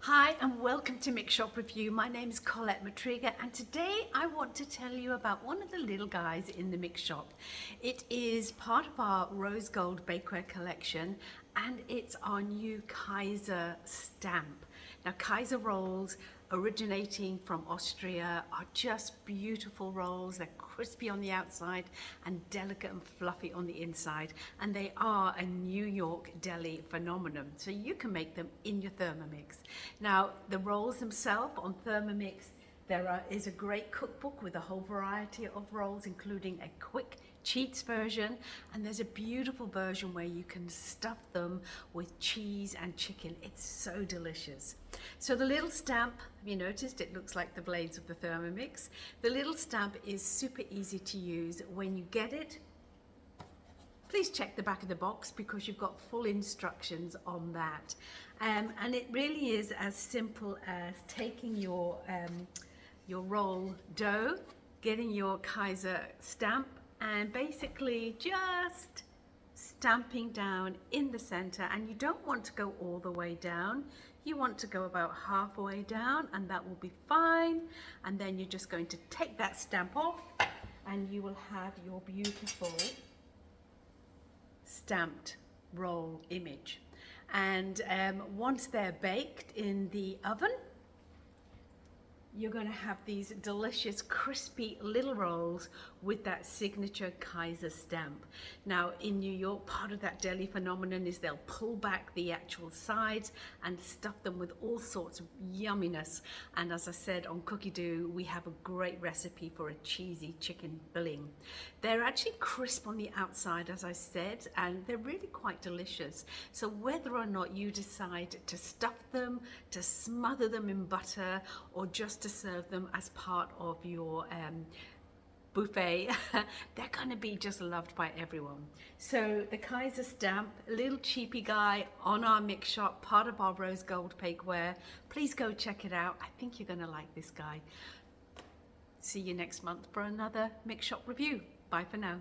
Hi and welcome to Mix Shop Review. My name is Collette Matriga and today I want to tell you about one of the little guys in the Mix Shop. It is part of our rose gold bakeware collection and it's our new Kaiser stamp. Now Kaiser rolls originating from Austria are just beautiful rolls. They're crispy on the outside and delicate and fluffy on the inside, and they are a New York deli phenomenon, so you can make them in your Thermomix. Now the rolls themselves on Thermomix, there is a great cookbook with a whole variety of rolls, including a quick cheats version, and there's a beautiful version where you can stuff them with cheese and chicken. It's so delicious. So the little stamp, have you noticed it looks like the blades of the Thermomix? The little stamp is super easy to use. When you get it, please check the back of the box because you've got full instructions on that. And it really is as simple as taking your roll dough, getting your Kaiser stamp, and basically just stamping down in the center. And you don't want to go all the way down. You want to go about halfway down, and that will be fine. And then you're just going to take that stamp off and you will have your beautiful stamped roll image. And once they're baked in the oven, you're going to have these delicious crispy little rolls with that signature Kaiser stamp. Now in New York, part of that deli phenomenon is they'll pull back the actual sides and stuff them with all sorts of yumminess. And as I said on Cookie Doo, we have a great recipe for a cheesy chicken filling. They're actually crisp on the outside, as I said, and they're really quite delicious. So whether or not you decide to stuff them, to smother them in butter, or just to serve them as part of your buffet, they're going to be just loved by everyone. So the Kaiser stamp, a little cheapy guy on our Mix Shop, part of our rose gold bakeware. Please go check it out. I think you're going to like this guy. See you next month for another Mix Shop review. Bye for now.